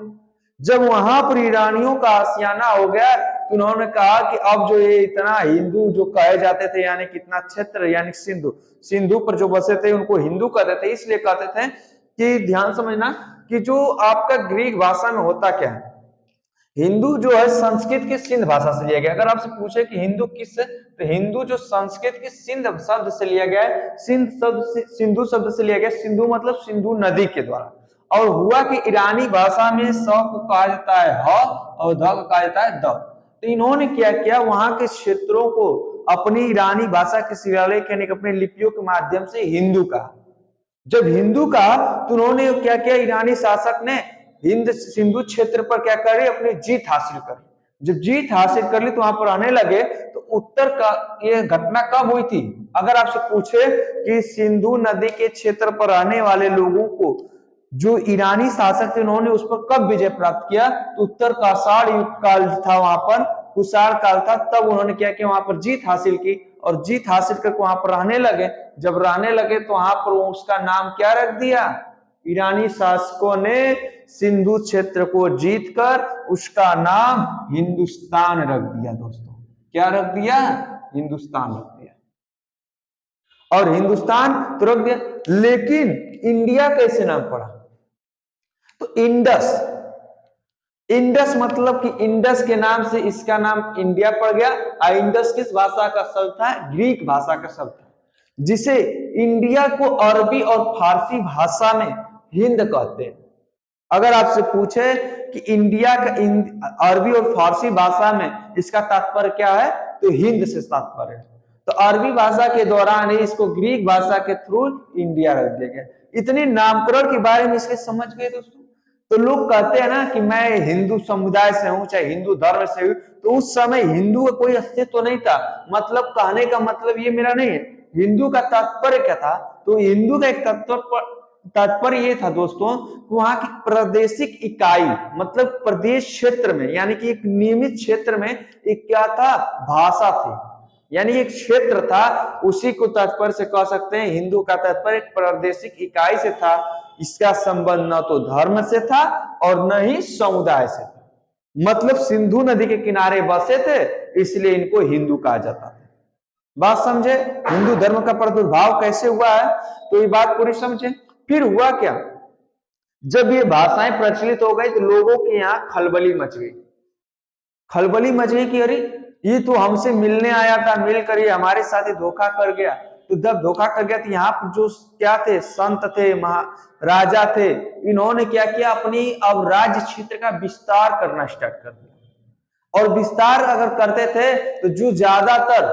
जब वहां पर ईरानियों का आसियाना हो गया तो उन्होंने कहा कि अब जो ये इतना हिंदू जो कहे जाते थे, यानी कितना क्षेत्र, यानी सिंधु, सिंधु पर जो बसे थे उनको हिंदू कहते थे। इसलिए कहते थे कि ध्यान समझना कि जो आपका ग्रीक भाषा में होता क्या है, हिंदू जो है संस्कृत की सिंध भाषा से लिया गया। अगर आपसे पूछे कि हिंदू किस से, तो हिंदू जो संस्कृत की सिंध शब्द से लिया गया है, सिंधु शब्द से लिया गया। सिंधु मतलब सिंधु नदी के द्वारा। और हुआ कि ईरानी भाषा में स को कहा जाता है ह और ध को कहा जाता है द। तो इन्होंने क्या किया, वहां के क्षेत्रों को अपनी ईरानी भाषा के शिलालेख यानी अपने लिपियों के माध्यम से हिंदू कहा। जब हिंदू कहा तो उन्होंने क्या किया, ईरानी शासक ने हिंद सिंधु क्षेत्र पर क्या करे, अपनी जीत हासिल कर। जब जीत हासिल कर ली तो वहां पर आने लगे। तो उत्तर का ये घटना कब हुई थी, अगर आपसे पूछे कि सिंधु नदी के क्षेत्र पर रहने वाले लोगों को जो ईरानी शासक थे उन्होंने उस पर कब विजय प्राप्त किया, तो उत्तर काषाण युग काल था, वहां पर कुषाण काल था, तब उन्होंने क्या किया, वहां पर जीत हासिल की। और जीत हासिल करके वहां पर रहने लगे। जब रहने लगे तो वहां पर उसका नाम क्या रख दिया, ईरानी शासकों ने सिंधु क्षेत्र को जीतकर उसका नाम हिंदुस्तान रख दिया। दोस्तों क्या रख दिया, हिंदुस्तान रख दिया। और हिंदुस्तान तो रख दिया, लेकिन इंडिया कैसे नाम पड़ा, तो इंडस, इंडस मतलब कि इंडस के नाम से इसका नाम इंडिया पड़ गया। इंडस किस भाषा का शब्द था, ग्रीक भाषा का शब्द था, जिसे इंडिया को अरबी और फारसी भाषा में हिंद कहते हैं। अगर आपसे पूछे कि इंडिया का अरबी और फारसी भाषा में इसका तात्पर्य क्या है, तो हिंद से तात्पर्य है। तो अरबी भाषा के दौरान ही इसको ग्रीक भाषा के थ्रू इंडिया रख दिया गया। इतने नामकरण के बारे में इसके समझ गए दोस्तों। तो लोग कहते हैं ना कि मैं हिंदू समुदाय से हूं, चाहे हिंदू धर्म से हूं, तो उस समय हिंदू का कोई अस्तित्व तो नहीं था। मतलब कहने का मतलब ये मेरा नहीं है, हिंदू का तात्पर्य क्या था, तो हिंदू का एक तात्पर्य ये था दोस्तों, वहां की प्रादेशिक इकाई मतलब प्रदेश क्षेत्र में, यानी कि एक नियमित क्षेत्र में एक क्या था, भाषा थी, यानी एक क्षेत्र था, उसी को तात्पर्य से कह सकते हैं। हिंदू का तात्पर्य एक प्रादेशिक इकाई से था। इसका संबंध न तो धर्म से था और न ही समुदाय से था। मतलब सिंधु नदी के किनारे बसे थे, इसलिए इनको हिंदू कहा जाता था। बात समझे, हिंदू धर्म का प्रादुर्भाव कैसे हुआ है, तो ये बात पूरी समझे। फिर हुआ क्या, जब ये भाषाएं प्रचलित हो गई तो लोगों के यहाँ खलबली मच गई। खलबली मच गई कि अरे ये तो हमसे मिलने आया था, मिलकर ये हमारे साथ ही धोखा कर गया। तो जब धोखा कर गया तो यहाँ पर जो क्या थे, संत थे, राजा थे, इन्होंने क्या किया, अपनी अब राज्य क्षेत्र का विस्तार करना स्टार्ट कर दिया। और विस्तार अगर करते थे तो जो ज्यादातर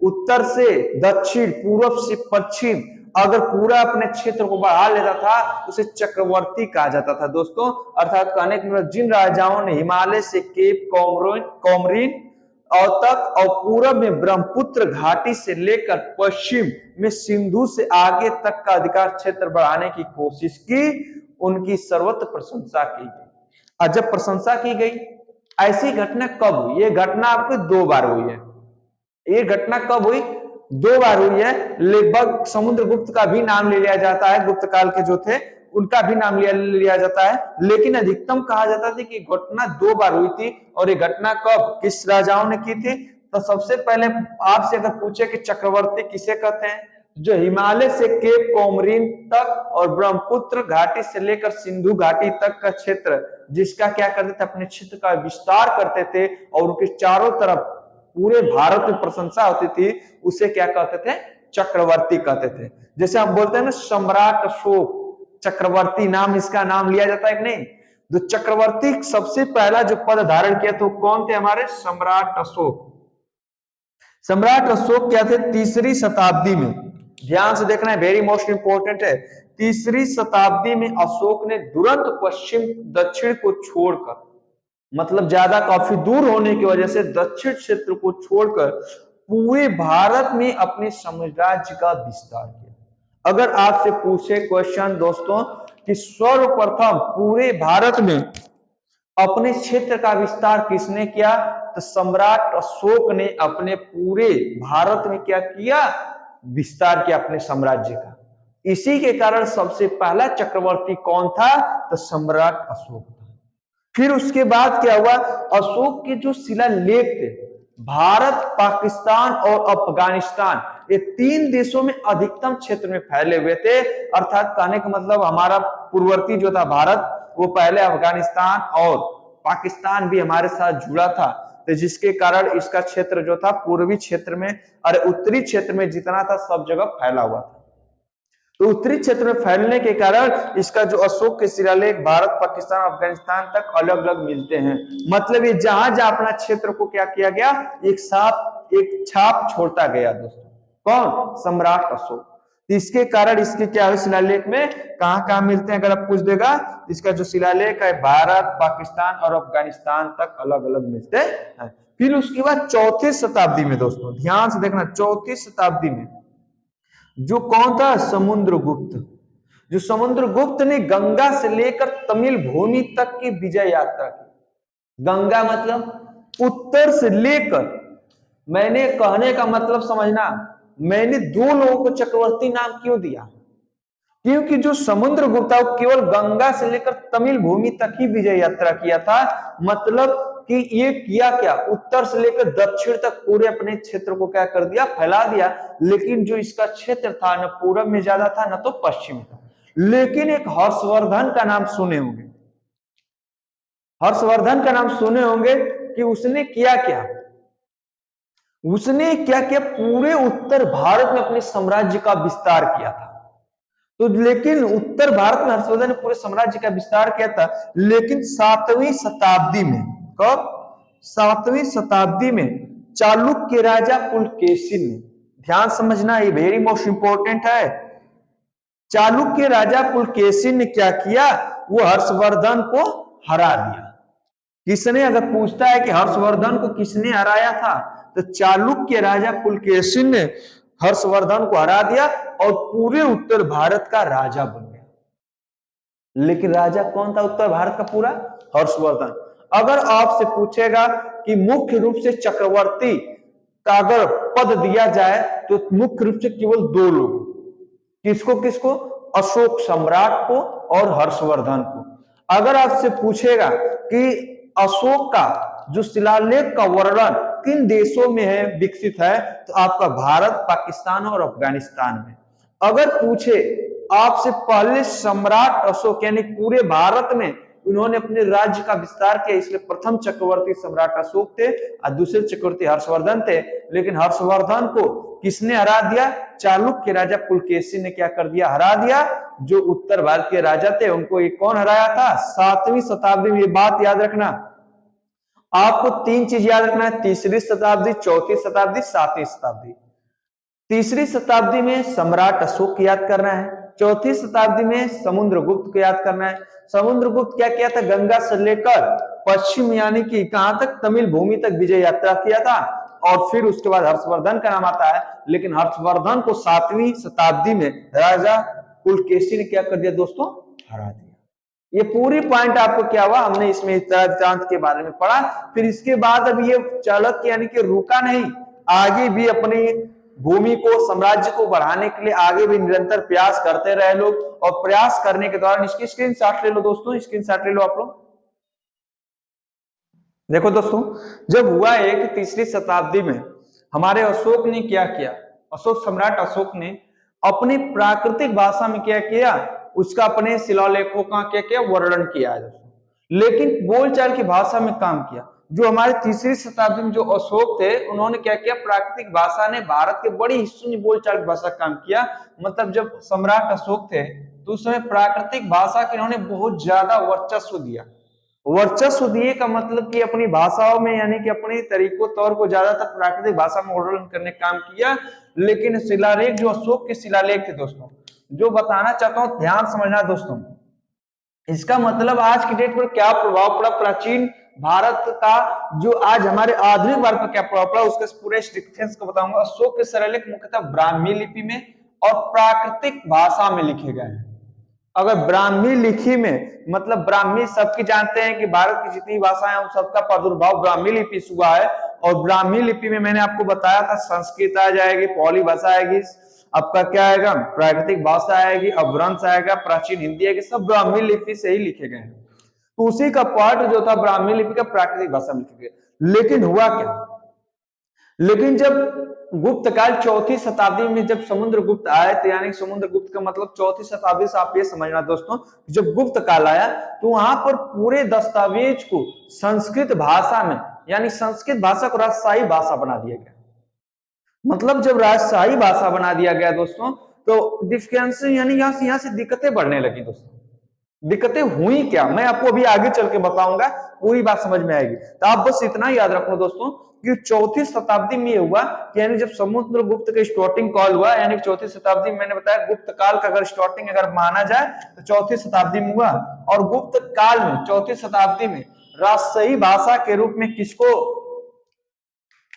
उत्तर से दक्षिण, पूर्व से पश्चिम अगर पूरा अपने क्षेत्र को बढ़ा लेता था, उसे चक्रवर्ती कहा जाता था दोस्तों। अर्थात कहने के मतलब जिन राजाओं ने हिमालय से केप कॉमरिन और तक और पूर्व में ब्रह्मपुत्र घाटी से लेकर पश्चिम में सिंधु से आगे तक का अधिकार क्षेत्र बढ़ाने की कोशिश की, उनकी सर्वत्र प्रशंसा की गई। और जब प्रशंसा की गई, ऐसी घटना कब हुई, ये घटना आपको 2 बार हुई है। ये घटना कब हुई, 2 बार हुई है। लगभग समुद्रगुप्त का भी नाम ले लिया जाता है, गुप्त काल के जो थे उनका भी नाम लिया जाता है, लेकिन अधिकतम कहा जाता था कि घटना 2 बार हुई थी। और ये घटना कब, किस राजाओं ने की थी, तो सबसे पहले आपसे अगर पूछे कि चक्रवर्ती किसे कहते हैं, जो हिमालय से केप कॉमरिन तक और ब्रह्मपुत्र घाटी से लेकर सिंधु घाटी तक का क्षेत्र, जिसका क्या करते थे, अपने क्षेत्र का विस्तार करते थे और उनके चारों तरफ पूरे भारत में प्रशंसा होती थी, उसे क्या कहते थे, चक्रवर्ती कहते थे। जैसे हम बोलते हैं ना सम्राट अशोक, चक्रवर्ती नाम, इसका नाम लिया जाता है कि नहीं। तो चक्रवर्ती सबसे पहला जो पद धारण किया तो कौन थे, हमारे सम्राट अशोक। सम्राट अशोक क्या थे, 3री शताब्दी में, ध्यान से देखना है, वेरी मोस्ट इंपोर्टेंट है। 3री शताब्दी में अशोक ने तुरंत पश्चिम दक्षिण को छोड़कर, मतलब ज्यादा काफी दूर होने की वजह से दक्षिण क्षेत्र को छोड़कर पूरे भारत में अपने साम्राज्य का विस्तार किया। अगर आपसे पूछे क्वेश्चन दोस्तों कि सर्वप्रथम पूरे भारत में अपने क्षेत्र का विस्तार किसने किया, तो सम्राट अशोक ने अपने पूरे भारत में क्या किया, विस्तार किया अपने साम्राज्य का। इसी के कारण सबसे पहला चक्रवर्ती कौन था, तो सम्राट अशोक था। फिर उसके बाद क्या हुआ, अशोक के जो शिलालेख थे, भारत, पाकिस्तान और अफगानिस्तान ये 3 देशों में अधिकतम क्षेत्र में फैले हुए थे। अर्थात कहने का मतलब हमारा पूर्ववर्ती जो था भारत, वो पहले अफगानिस्तान और पाकिस्तान भी हमारे साथ जुड़ा था, तो जिसके कारण इसका क्षेत्र जो था पूर्वी क्षेत्र में, अरे उत्तरी क्षेत्र में जितना था सब जगह फैला हुआ था। तो उत्तरी क्षेत्र में फैलने के कारण इसका जो अशोक के शिलालेख भारत, पाकिस्तान, अफगानिस्तान तक अलग अलग मिलते हैं। मतलब ये जहां जहां अपना क्षेत्र को क्या किया गया, एक छाप छोड़ता गया दोस्तों। कौन? सम्राट अशोक। इसके कारण इसके क्या है, शिलालेख में कहां कहां मिलते हैं अगर आप पूछ देगा, इसका जो शिलालेख है भारत, पाकिस्तान और अफगानिस्तान तक अलग अलग मिलते हैं। फिर उसके बाद 4वीं शताब्दी में दोस्तों ध्यान से देखना, 4वीं शताब्दी में जो कौन था, समुद्रगुप्त। जो समुद्रगुप्त ने गंगा से लेकर तमिल भूमि तक की विजय यात्रा की। गंगा मतलब उत्तर से लेकर, मैंने कहने का मतलब समझना, मैंने 2 लोगों को चक्रवर्ती नाम क्यों दिया, क्योंकि जो समुद्रगुप्त वो केवल गंगा से लेकर तमिल भूमि तक ही विजय यात्रा किया था। मतलब कि ये किया क्या, उत्तर से लेकर दक्षिण तक पूरे अपने क्षेत्र को क्या कर दिया, फैला दिया। लेकिन जो इसका क्षेत्र था न पूरब में ज्यादा था न तो पश्चिम में था। लेकिन एक हर्षवर्धन का नाम सुने होंगे, हर्षवर्धन का नाम सुने होंगे कि उसने किया क्या, उसने क्या किया, पूरे उत्तर भारत में अपने साम्राज्य का विस्तार किया था। तो लेकिन उत्तर भारत में हर्षवर्धन ने पूरे साम्राज्य का विस्तार किया था, लेकिन 7वीं शताब्दी में, कब, 7वीं शताब्दी में चालुक्य राजा पुलकेशिन ने, ध्यान समझना ये वेरी मोस्ट इंपोर्टेंट है, चालुक्य राजा पुलकेशिन ने क्या किया, वो हर्षवर्धन को हरा दिया। किसने, अगर पूछता है कि हर्षवर्धन को किसने हराया था, तो चालुक्य राजा पुलकेशिन ने हर्षवर्धन को हरा दिया और पूरे उत्तर भारत का राजा बन गया। लेकिन राजा कौन था उत्तर भारत का पूरा? हर्षवर्धन। अगर आपसे पूछेगा कि मुख्य रूप से चक्रवर्ती का अगर पद दिया जाए तो मुख्य रूप से केवल 2 लोग, किसको किसको, अशोक सम्राट को और हर्षवर्धन को। अगर आपसे पूछेगा कि अशोक का जो शिलालेख का वर्णन किन देशों में है, विकसित है, तो आपका भारत, पाकिस्तान और अफगानिस्तान में। अगर पूछे आपसे पहले सम्राट अशोक यानी पूरे भारत में उन्होंने अपने राज्य का विस्तार किया, इसलिए प्रथम चक्रवर्ती सम्राट अशोक थे और दूसरे चक्रवर्ती हर्षवर्धन थे। लेकिन हर्षवर्धन को किसने हरा दिया? चालुक्य राजा पुलकेशिन ने क्या कर दिया, हरा दिया। जो उत्तर भारत के राजा थे उनको ये कौन हराया था? 7वीं शताब्दी में। ये बात याद रखना, आपको 3 चीज याद रखना है, तीसरी शताब्दी, 4वीं शताब्दी, 7वीं शताब्दी। तीसरी शताब्दी में सम्राट अशोक को याद करना है, 4वीं शताब्दी में समुद्रगुप्त को याद करना है। समुद्रगुप्त क्या किया था, गंगा से लेकर पश्चिम यानी कि कहां तक, तमिल भूमि तक विजय यात्रा किया था। और फिर उसके बाद हर्षवर्धन का नाम आता है, लेकिन हर्षवर्धन को 7वीं शताब्दी में राजा पुलकेशी ने क्या कर दिया दोस्तों, हरा दिया। ये पूरी पॉइंट आपको क्या हुआ, हमने इसमें वृत्तांत के बारे में पढ़ा। फिर इसके बाद अब ये चाणक्य यानी कि रुका नहीं, आगे भी अपनी भूमि को, साम्राज्य को बढ़ाने के लिए आगे भी निरंतर प्रयास करते रहे लोग। और प्रयास करने के दौरान इसकी स्क्रीनशॉट ले लो दोस्तों, स्क्रीनशॉट ले लो आप लोग। देखो दोस्तों, जब हुआ है कि तीसरी शताब्दी में हमारे अशोक ने क्या किया, अशोक सम्राट अशोक ने अपनी प्राकृतिक भाषा में क्या किया, उसका अपने शिलालेखों का क्या किया, वर्णन किया है दोस्तों। लेकिन बोलचाल की भाषा में काम किया। जो हमारे तीसरी शताब्दी में जो अशोक थे उन्होंने क्या किया, प्राकृतिक भाषा ने भारत के बड़ी हिस्सों में बोलचाल की भाषा काम किया। मतलब जब सम्राट अशोक थे तो उस समय प्राकृतिक भाषा के इन्होंने बहुत ज्यादा वर्चस्व दिया। वर्चस्व दिए का मतलब कि अपनी भाषाओं में यानी कि अपने तरीकों तौर को ज्यादातर प्राकृतिक भाषा में वर्णन करने का काम किया। लेकिन शिलालेख जो अशोक के शिलालेख थे दोस्तों, जो बताना चाहता हूं ध्यान समझना दोस्तों, इसका मतलब आज की डेट पर क्या प्रभाव पड़ा प्राचीन भारत का, जो आज हमारे आधुनिक भारत पर क्या प्रभाव पड़ा, उसके पूरे डिफरेंस को बताऊंगा। अशोक के शिलालेख मुख्यतः ब्राह्मी लिपि में और प्राकृतिक भाषा में लिखे गए हैं। अगर ब्राह्मी लिपि में, मतलब ब्राह्मी सबकी जानते हैं कि भारत की जितनी भाषाएं हैं उन सबका प्रादुर्भाव ब्राह्मी लिपि से हुआ है। और ब्राह्मी लिपि में मैंने आपको बताया था संस्कृत आ जाएगी, पौली भाषा आएगी, आपका क्या आएगा, प्राकृतिक भाषा आएगी, अपभ्रंश आएगा, प्राचीन हिंदी आएगी, सब ब्राह्मी लिपि से ही लिखे गए हैं। तो उसी का पार्ट जो था ब्राह्मी लिपि का प्राकृतिक भाषा में लिखे गए। लेकिन हुआ क्या, लेकिन जब गुप्त काल चौथी शताब्दी में जब समुद्रगुप्त आए, तो यानी समुद्रगुप्त का मतलब चौथी शताब्दी से आप ये समझना दोस्तों, जब गुप्त काल आया तो वहां पर पूरे दस्तावेज को संस्कृत भाषा में, यानी संस्कृत भाषा को राजशाही भाषा बना दिया गया। मतलब जब राजशाही भाषा बना दिया गया दोस्तों, तो डिफिकल्टी यानी यहां से दिक्कतें बढ़ने लगी दोस्तों। दिक्कतें हुई क्या, मैं आपको अभी आगे चल के बताऊंगा, पूरी बात समझ में आएगी। तो आप बस इतना याद रखो दोस्तों कि चौथी शताब्दी में हुआ कि यानी जब समुद्रगुप्त का स्टार्टिंग कॉल हुआ, यानी चौथी शताब्दी में मैंने बताया गुप्त काल का अगर स्टार्टिंग अगर माना जाए तो चौथी शताब्दी में हुआ। और गुप्त काल में चौथी शताब्दी में राजशाही भाषा के रूप में किसको,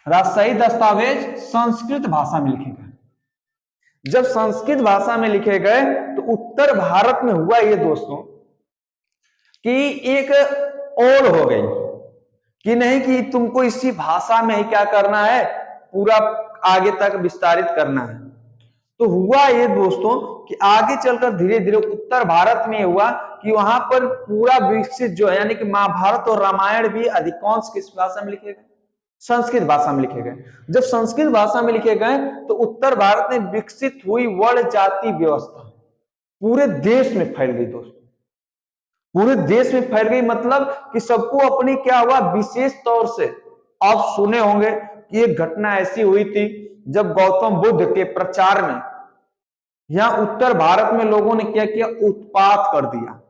राजशाही दस्तावेज संस्कृत भाषा में लिखे गए। जब संस्कृत भाषा में लिखे गए तो उत्तर भारत में हुआ ये दोस्तों कि एक ओर हो गई कि नहीं कि तुमको इसी भाषा में ही क्या करना है, पूरा आगे तक विस्तारित करना है। तो हुआ ये दोस्तों कि आगे चलकर धीरे धीरे उत्तर भारत में हुआ कि वहां पर पूरा विकसित जो है, यानी कि महाभारत और रामायण भी अधिकांश किस भाषा में लिखे गए, संस्कृत भाषा में लिखे गए। जब संस्कृत भाषा में लिखे गए तो उत्तर भारत में विकसित हुई वर्ण जाति व्यवस्था पूरे देश में फैल गई दोस्तों, पूरे देश में फैल गई। मतलब कि सबको अपनी क्या हुआ, विशेष तौर से आप सुने होंगे कि एक घटना ऐसी हुई थी जब गौतम बुद्ध के प्रचार में यहां उत्तर भारत में लोगों ने क्या किया, उत्पात कर दिया।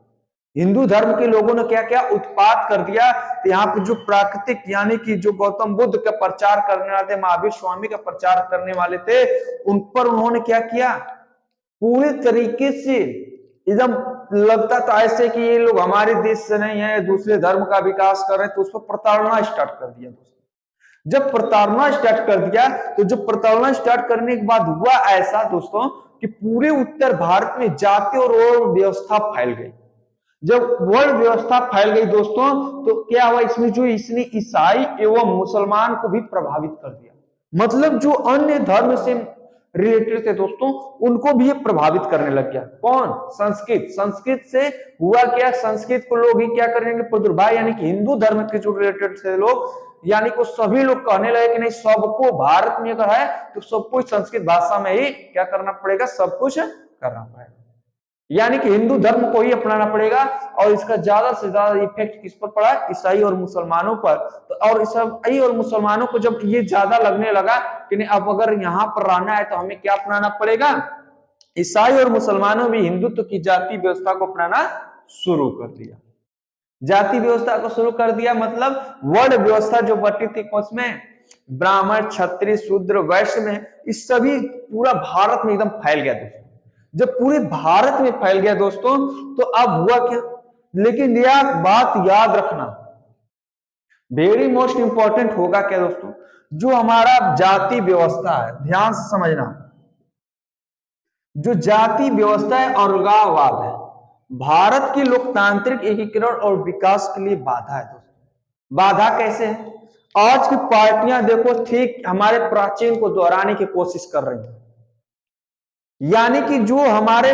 हिंदू धर्म के लोगों ने क्या किया, उत्पात कर दिया। तो यहाँ पे जो प्राकृतिक यानी कि जो गौतम बुद्ध का प्रचार करने वाले थे, महावीर स्वामी का प्रचार करने वाले थे, उन पर उन्होंने क्या किया, पूरे तरीके से एकदम लगता था ऐसे कि ये लोग हमारे देश से नहीं है, दूसरे धर्म का विकास कर रहे हैं, तो उस पर प्रताड़ना स्टार्ट कर दिया दोस्तों। जब प्रताड़ना स्टार्ट कर दिया तो जब प्रताड़ना स्टार्ट करने के बाद हुआ ऐसा दोस्तों कि पूरे उत्तर भारत में जाति और व्यवस्था फैल गई। जब वर्ण व्यवस्था फैल गई दोस्तों तो क्या हुआ, इसमें जो इसने ईसाई एवं मुसलमान को भी प्रभावित कर दिया। मतलब जो अन्य धर्म से रिलेटेड थे दोस्तों उनको भी ये प्रभावित करने लग गया। कौन, संस्कृत। संस्कृत से हुआ क्या, संस्कृत को लोग ही क्या करेंगे, प्रादुर्भाव, यानी कि हिंदू धर्म के जो रिलेटेड थे लोग, यानी को सभी लोग कहने लगे कि नहीं सबको भारत में अगर है तो सबको संस्कृत भाषा में ही क्या करना पड़ेगा, सब कुछ करना पड़ेगा, यानी कि हिंदू धर्म को ही अपनाना पड़ेगा। और इसका ज्यादा से ज्यादा इफेक्ट किस पर पड़ा, ईसाई और मुसलमानों पर। तो और ईसाई और मुसलमानों को जब ये ज्यादा लगने लगा कि नहीं अब अगर यहाँ पर रहना है तो हमें क्या अपनाना पड़ेगा, ईसाई और मुसलमानों भी हिंदुत्व की जाति व्यवस्था को अपनाना शुरू कर दिया। जाति व्यवस्था को शुरू कर दिया मतलब वर्ण व्यवस्था जो बटी थी उसमें ब्राह्मण, क्षत्रिय, शूद्र, वैश्य में, इस सभी पूरा भारत में एकदम फैल गया दोस्तों। जब पूरे भारत में फैल गया दोस्तों तो अब हुआ क्या, लेकिन यह बात याद रखना वेरी मोस्ट इंपॉर्टेंट होगा क्या दोस्तों, जो हमारा जाति व्यवस्था है, ध्यान से समझना, जो जाति व्यवस्था है अलगाववाद है, भारत की लोकतांत्रिक एकीकरण और विकास के लिए बाधा है दोस्तों। बाधा कैसे है, आज की पार्टियां देखो ठीक हमारे प्राचीन को दोहराने की कोशिश कर रही हैं, यानी कि जो हमारे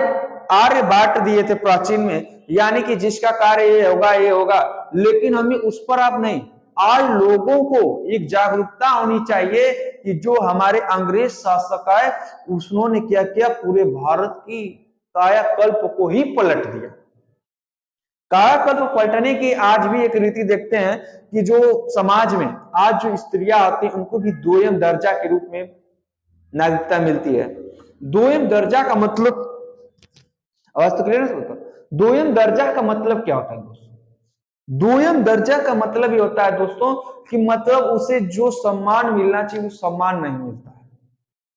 आर्य बांट दिए थे प्राचीन में, यानी कि जिसका कार्य ये होगा, लेकिन हमें उस पर आप नहीं, आज लोगों को एक जागरूकता होनी चाहिए कि जो हमारे अंग्रेज शासक है उन्होंने क्या किया, पूरे भारत की कायाकल्प को ही पलट दिया। कायाकल्प पलटने की आज भी एक रीति देखते हैं कि जो समाज में आज जो स्त्रियां आती हैं उनको भी दोयम दर्जा के रूप में नागरिकता मिलती है। दोयम दर्जा का मतलब, आवाज तो क्लियर है, दोयम दर्जा का मतलब क्या होता है दोस्तों, दोयम दर्जा का मतलब ये होता है दोस्तों कि मतलब उसे जो सम्मान मिलना चाहिए वो सम्मान नहीं मिलता है,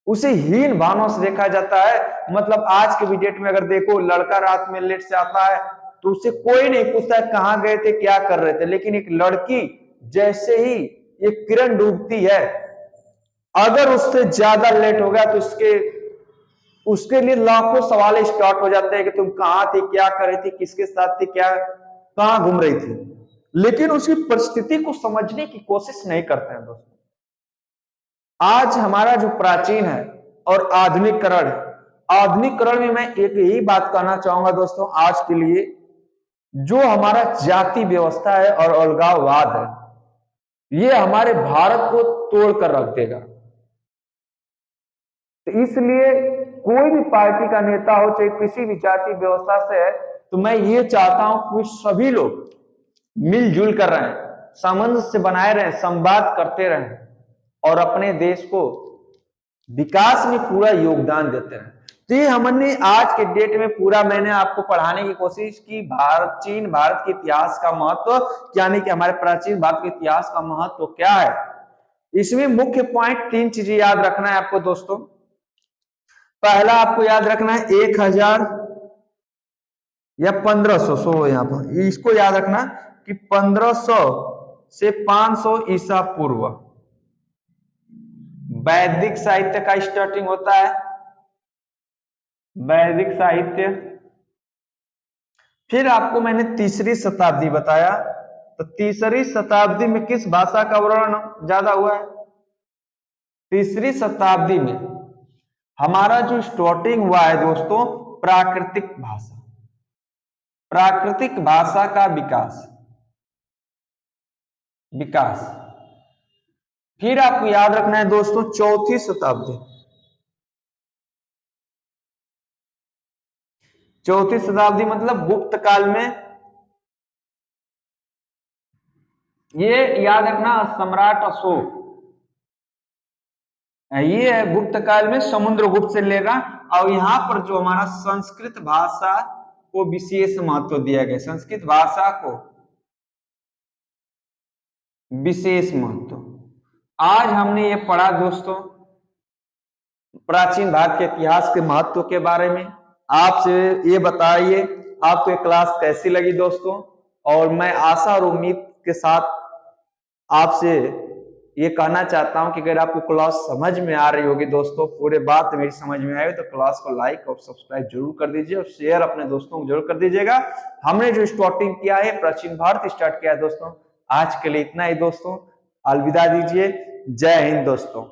उसे हीन भावना से देखा जाता है। मतलब आज के भी डेट में अगर देखो, लड़का रात में लेट से आता है तो उसे कोई नहीं पूछता है कहां गए थे, क्या कर रहे थे, लेकिन एक लड़की जैसे ही एक किरण डूबती है, अगर उससे ज्यादा लेट हो गया तो उसके लिए लाखों सवाल स्टार्ट हो जाते हैं कि तुम कहां थी, क्या कर रही थी, किसके साथ थी, क्या कहां घूम रही थी, लेकिन उसकी परिस्थिति को समझने की कोशिश नहीं करते हैं दोस्तों। आज हमारा जो प्राचीन है और आधुनिकरण है, आधुनिकरण में मैं एक यही बात कहना चाहूंगा दोस्तों आज के लिए, जो हमारा जाति व्यवस्था है और अलगाववाद है, ये हमारे भारत को तोड़ कर रख देगा। तो इसलिए कोई भी पार्टी का नेता हो, चाहे किसी भी जाति व्यवस्था से है, तो मैं ये चाहता हूं कि सभी लोग मिलजुल कर रहें, सामंजस्य बनाए रहें, संवाद करते रहें और अपने देश को विकास में पूरा योगदान देते रहें। तो ये हमने आज के डेट में पूरा मैंने आपको पढ़ाने की कोशिश की, चीन भारत के इतिहास का महत्व, यानी कि हमारे प्राचीन भारत के इतिहास का महत्व क्या है। इसमें मुख्य पॉइंट 3 चीजें याद रखना है आपको दोस्तों। पहला आपको याद रखना है 1000 या 1500, सो यहाँ पर इसको याद रखना कि 1500 से 500 ईसा पूर्व वैदिक साहित्य का स्टार्टिंग होता है। वैदिक साहित्य, फिर आपको मैंने तीसरी शताब्दी बताया, तो तीसरी शताब्दी में किस भाषा का वर्णन ज्यादा हुआ है? तीसरी शताब्दी में हमारा जो स्टार्टिंग हुआ है दोस्तों, प्राकृतिक भाषा, प्राकृतिक भाषा का विकास। फिर आपको याद रखना है दोस्तों, चौथी शताब्दी, चौथी शताब्दी मतलब गुप्त काल में, ये याद रखना सम्राट अशोक, ये है गुप्त काल में समुद्रगुप्त से लेगा। और यहाँ पर जो हमारा संस्कृत भाषा को विशेष महत्व दिया गया, संस्कृत भाषा को विशेष महत्व। आज हमने ये पढ़ा दोस्तों प्राचीन भारत के इतिहास के महत्व के बारे में। आपसे ये बताइए आपको ये क्लास कैसी लगी दोस्तों, और मैं आशा और उम्मीद के साथ आपसे ये कहना चाहता हूं कि अगर आपको क्लास समझ में आ रही होगी दोस्तों, पूरे बात मेरी समझ में आई तो क्लास को लाइक और सब्सक्राइब जरूर कर दीजिए और शेयर अपने दोस्तों को जरूर कर दीजिएगा। हमने जो स्टार्टिंग किया है प्राचीन भारत स्टार्ट किया है दोस्तों। आज के लिए इतना ही दोस्तों, अलविदा दीजिए। जय हिंद दोस्तों।